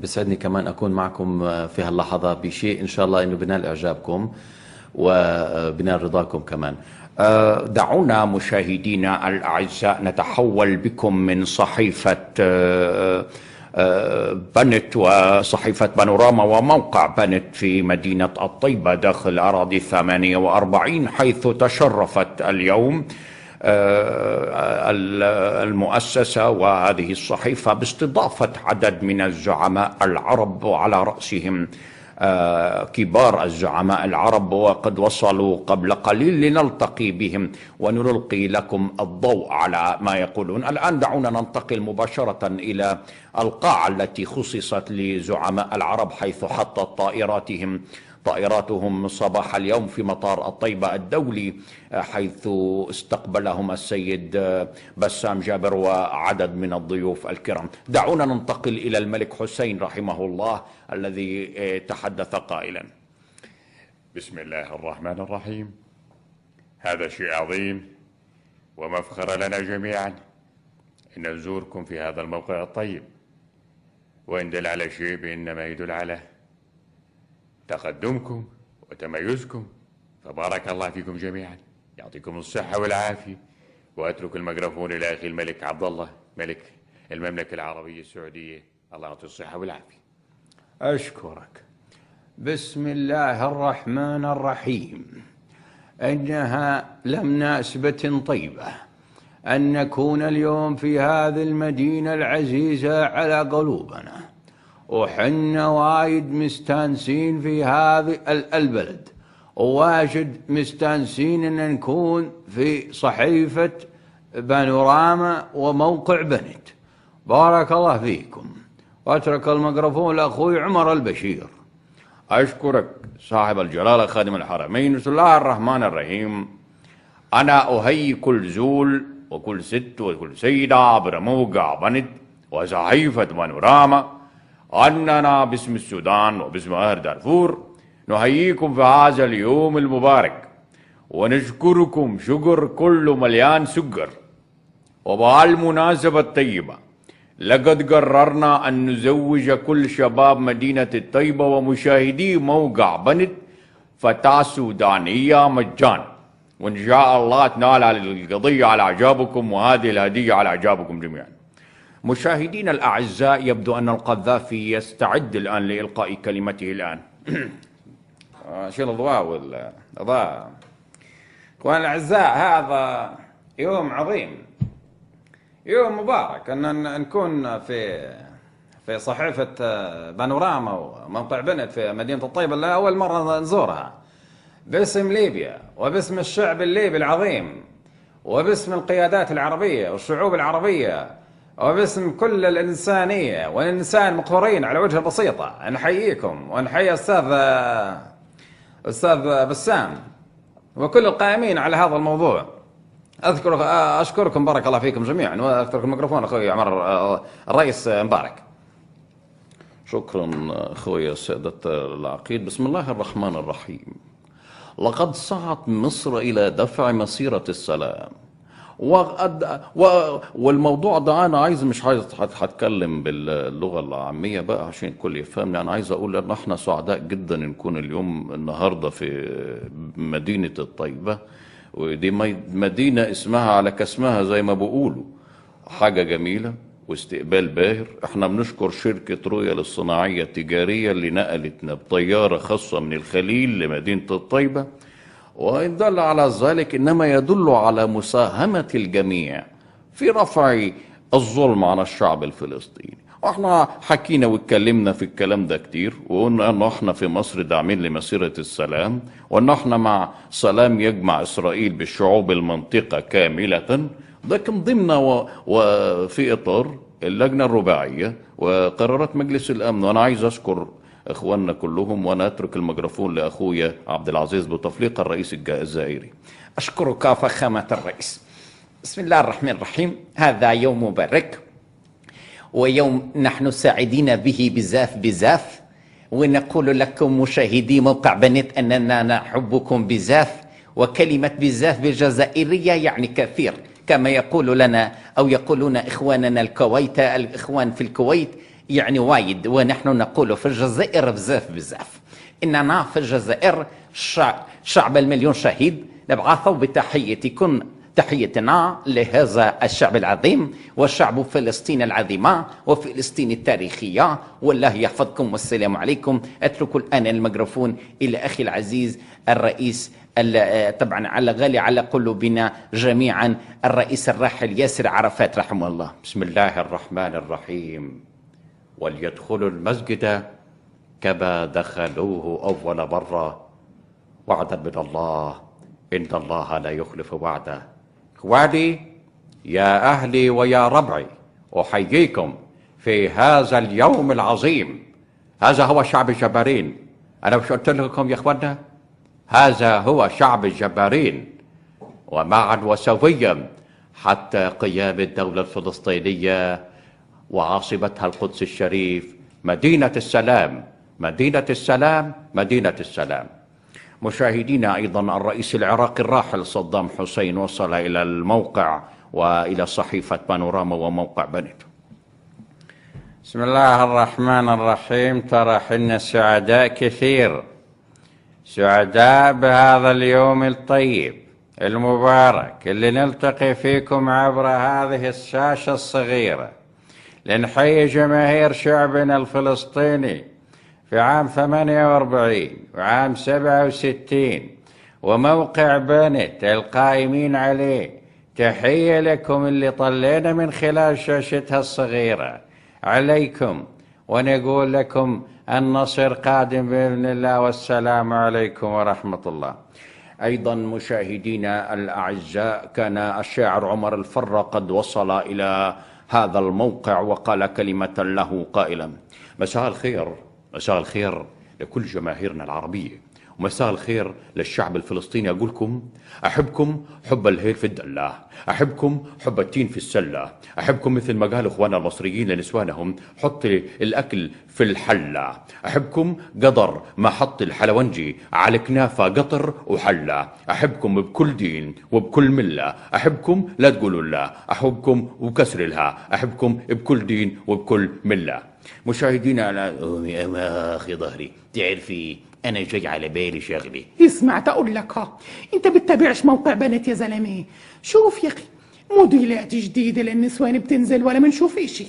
بيسعدني كمان أكون معكم في هاللحظة بشيء إن شاء الله إنه بنال إعجابكم وبنال رضاكم كمان. دعونا مشاهدينا الأعزاء نتحول بكم من صحيفة بنت وصحيفة بانوراما وموقع بنت في مدينة الطيبة داخل أراضي 48، حيث تشرفت اليوم المؤسسة وهذه الصحيفة باستضافة عدد من الزعماء العرب، وعلى رأسهم كبار الزعماء العرب، وقد وصلوا قبل قليل لنلتقي بهم ونلقي لكم الضوء على ما يقولون. الآن دعونا ننتقل مباشرة إلى القاعة التي خصصت لزعماء العرب، حيث حطت طائراتهم صباح اليوم في مطار الطيبة الدولي، حيث استقبلهم السيد بسام جابر وعدد من الضيوف الكرام. دعونا ننتقل إلى الملك حسين رحمه الله الذي تحدث قائلا: بسم الله الرحمن الرحيم. هذا شيء عظيم ومفخرة لنا جميعا أن نزوركم في هذا الموقع الطيب، وإن دل على شيء بإنما يدل على تقدمكم وتميزكم، فبارك الله فيكم جميعا، يعطيكم الصحة والعافية. وأترك الميكروفون إلى أخي الملك عبد الله ملك المملكة العربية السعودية، الله يعطيه الصحة والعافية. أشكرك. بسم الله الرحمن الرحيم. إنها لمناسبة طيبة أن نكون اليوم في هذه المدينة العزيزة على قلوبنا، وحنا وايد مستانسين في هذا البلد، وواجد مستانسين أن نكون في صحيفة بانوراما وموقع بنت. بارك الله فيكم. وأترك الميكروفون لأخوي عمر البشير. أشكرك صاحب الجلالة خادم الحرمين. بسم الله الرحمن الرحيم. أنا أهيئ كل زول وكل ست وكل سيدة عبر موقع بنت وصحيفة بانوراما أننا باسم السودان وباسم أهل دارفور نحييكم في هذا اليوم المبارك، ونشكركم شكر كله مليان سكر. وبهالمناسبة الطيبة لقد قررنا أن نزوج كل شباب مدينة الطيبة ومشاهدي موقع بنت فتاة سودانية مجان، وإن شاء الله تنال القضية على إعجابكم وهذه الهدية على إعجابكم جميعا. مشاهدينا الأعزاء، يبدو أن القذافي يستعد الآن لإلقاء كلمته الآن. شيل الضوء والإضاءة. إخوان الأعزاء، هذا يوم عظيم، يوم مبارك أن نكون في صحيفة بانوراما وموقع بنت في مدينة الطيبة اللي أول مرة نزورها، باسم ليبيا وباسم الشعب الليبي العظيم وباسم القيادات العربية والشعوب العربية وباسم كل الإنسانية والإنسان مقهورين على وجه البسيطة. نحييكم ونحيي أستاذ بسام وكل القائمين على هذا الموضوع. أشكركم، بارك الله فيكم جميعا. وأترك الميكروفون أخوي عمر الرئيس مبارك. شكرا أخوي السادة العقيد. بسم الله الرحمن الرحيم. لقد سعت مصر إلى دفع مسيرة السلام، والموضوع ده أنا مش عايز هتكلم باللغة العامية بقى عشان الكل يفهمني. أنا عايز أقول إن إحنا سعداء جدا نكون النهاردة في مدينة الطيبة، ودي مدينة اسمها على كاسمها زي ما بيقولوا، حاجة جميلة واستقبال باهر. احنا بنشكر شركة رويال الصناعية التجارية اللي نقلتنا بطيارة خاصة من الخليل لمدينة الطيبة، وإن دل على ذلك إنما يدل على مساهمة الجميع في رفع الظلم على الشعب الفلسطيني. واحنا حكينا واتكلمنا في الكلام ده كتير، وقلنا ان احنا في مصر داعمين لمسيرة السلام، وان احنا مع سلام يجمع اسرائيل بالشعوب المنطقة كاملة، لكن ضمن وفي اطار اللجنة الرباعية وقرارات مجلس الامن. وانا عايز اشكر اخواننا كلهم، وانا اترك الميكروفون لاخويا عبد العزيز بوتفليقة الرئيس الجزائري. أشكرك فخامة الرئيس. بسم الله الرحمن الرحيم. هذا يوم مبارك ويوم نحن سعيدين به بزاف، ونقول لكم مشاهدي موقع بنت أننا نحبكم بزاف، وكلمة بزاف بالجزائرية يعني كثير، كما يقول لنا أو يقولون إخواننا الإخوان في الكويت يعني وايد. ونحن نقول في الجزائر بزاف إننا في الجزائر شعب المليون شهيد، نبعث بتحيتكم تحيتنا لهذا الشعب العظيم وشعب فلسطين العظيمة وفلسطين التاريخية، والله يحفظكم والسلام عليكم. أترك الآن الميكروفون إلى أخي العزيز الرئيس طبعا على غالي على قلوبنا جميعا، الرئيس الراحل ياسر عرفات رحمه الله. بسم الله الرحمن الرحيم. وليدخلوا المسجد كما دخلوه أول مرة وعدا من الله إن الله لا يخلف وعده. إخواني يا أهلي ويا ربعي، أحييكم في هذا اليوم العظيم. هذا هو شعب الجبارين. أنا مش قلت لكم يا إخوانا هذا هو شعب الجبارين، ومعا وسويا حتى قيام الدولة الفلسطينية وعاصمتها القدس الشريف، مدينة السلام، مدينة السلام، مدينة السلام. مشاهدينا، أيضا الرئيس العراقي الراحل صدام حسين وصل إلى الموقع وإلى صحيفة بانوراما وموقع بنت. بسم الله الرحمن الرحيم. ترى حنا سعداء كثير، سعداء بهذا اليوم الطيب المبارك اللي نلتقي فيكم عبر هذه الشاشة الصغيرة لنحيي جماهير شعبنا الفلسطيني في عام 48 وعام 67 وموقع بنت القائمين عليه. تحية لكم اللي طلينا من خلال شاشتها الصغيرة عليكم، ونقول لكم النصر قادم بإذن الله، والسلام عليكم ورحمة الله. أيضا مشاهدينا الأعزاء، كان الشاعر عمر الفر قد وصل إلى هذا الموقع وقال كلمة له قائلا: مساء الخير، مساء الخير لكل جماهيرنا العربية، ومساء الخير للشعب الفلسطيني. أقول لكم أحبكم حب الهيل في الدلة، أحبكم حب التين في السلة، أحبكم مثل ما قال إخواننا المصريين لنسوانهم: حط الأكل في الحلة. أحبكم قدر ما حط الحلونجي على كنافة قطر وحلة. أحبكم بكل دين وبكل ملة، أحبكم لا تقولوا لا، أحبكم وكسر لها، أحبكم بكل دين وبكل ملة. مشاهدينا، أنا أخي ظهري تعرفي أنا جاي على بالي شغلي. اسمع تقول لك، انت بتتابعش موقع بنات يا زلمه؟ شوف يا اخي، موديلات جديده للنسوان بتنزل ولا منشوف اشي.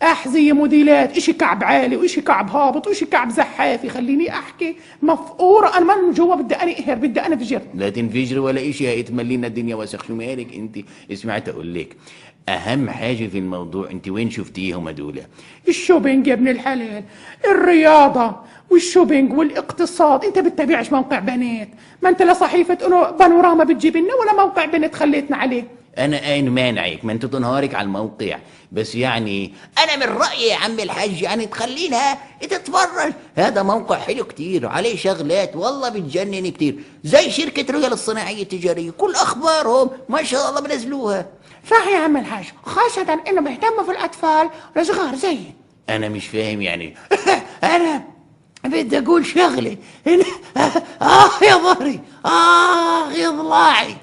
احذيه موديلات، اشي كعب عالي واشي كعب هابط واشي كعب زحافي. خليني احكي مفقوره، انا من جوا بدي انا اقهر، بدي انا انفجر. لا تنفجر ولا اشي، هي تملينا الدنيا وسخ. شو مالك انت؟ اسمعي اقول لك، اهم حاجه في الموضوع انت وين شفتيهم هدول؟ الشوبينج يا ابن الحلال، الرياضه والشوبينج والاقتصاد. انت بتتابعش موقع بنات؟ ما انت لا صحيفه بانوراما بتجيب لنا ولا موقع بنات خليتنا عليه. انا اين مانعك؟ ما انت تنهارك على الموقع، بس يعني انا من رايي يا عم الحاج يعني تخلينها تتفرج. هذا موقع حلو كتير، عليه شغلات والله بتجنن كتير، زي شركه رويال الصناعيه التجاريه، كل اخبارهم ما شاء الله بنزلوها. صح يا عم الحاج، خاصه انه بيهتموا في الاطفال والصغار زي. انا مش فاهم يعني. انا بدي اقول شغله. يا ظهري، يا ضلاعي.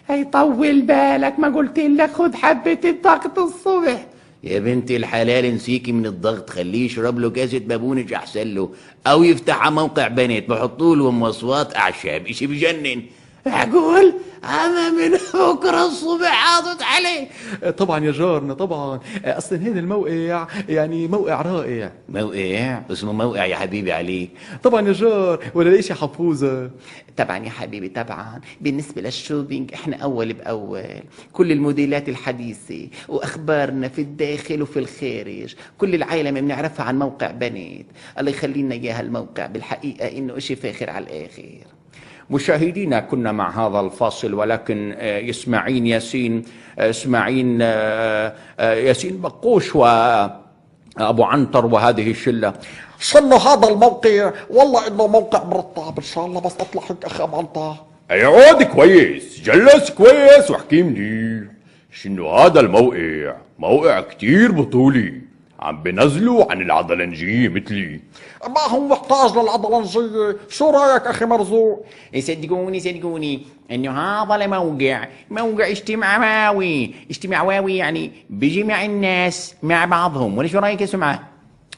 هي طول بالك، ما قلت لك خذ حبه الضغط الصبح؟ يا بنت الحلال انسيكي من الضغط، خليه يشرب له كاسة بابونج احسن له، او يفتح موقع بنات بحطوا لهم وصفات اعشاب، اشي بجنن. اقول انا من بكره الصبح حاطط عليه. طبعا يا جارنا طبعا، اصلا هذا الموقع يعني موقع رائع. موقع اسمه موقع يا حبيبي عليك. طبعا يا جار، ولا ليش يا حفوظه؟ طبعا يا حبيبي طبعا. بالنسبه للشوبينج احنا اول باول، كل الموديلات الحديثه واخبارنا في الداخل وفي الخارج، كل العالم بنعرفها عن موقع بنات. الله يخلينا اياها الموقع، بالحقيقه انه اشي فاخر على الاخر. مشاهدينا، كنا مع هذا الفاصل، ولكن ياسين بقوش وأبو عنتر وهذه الشلة شنو هذا الموقع؟ والله انه موقع مرتب ان شاء الله، بس اطلع هيك اخ ابو عنتر. اقعد كويس، جلس كويس واحكي منيح. شنو هذا الموقع؟ موقع كتير بطولي، عم بنزلوا عن العضلنجية مثلي. ما هو محتاج للعضلنجية، شو رايك اخي مرزوق؟ صدقوني انه هذا موقع اجتماعي يعني بيجمع الناس مع بعضهم، ولا شو رايك يا سمعة؟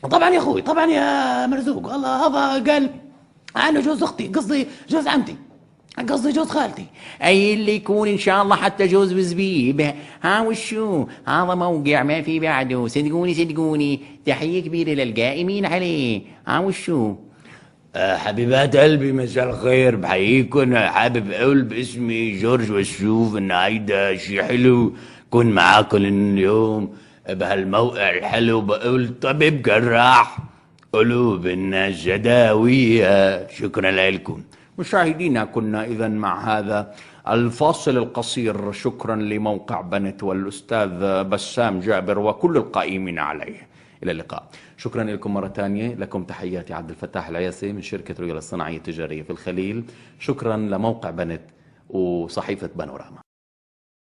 طبعا يا اخوي، طبعا يا مرزوق، والله هذا قال عنه جوز اختي، قصدي جوز عمتي، قصدي جوز خالتي، اي اللي يكون ان شاء الله حتى جوز بزبيب. ها وشو هذا موقع ما في بعده، صدقوني صدقوني. تحية كبيرة للقائمين عليه. ها وشو حبيبات قلبي، مساء الخير، بحييكم. حابب اقول باسمي جورج واشوف ان هيدا شي حلو كون معاكم اليوم بهالموقع الحلو. بقول طبيب جراح قلوب الناس جداوية. شكرا لكم مشاهدينا، كنا إذا مع هذا الفاصل القصير. شكرا لموقع بنت والأستاذ بسام جابر وكل القائمين عليه. إلى اللقاء. شكرا لكم مرة ثانية. لكم تحياتي عبد الفتاح العياسي من شركة رويال الصناعية التجارية في الخليل. شكرا لموقع بنت وصحيفة بانوراما.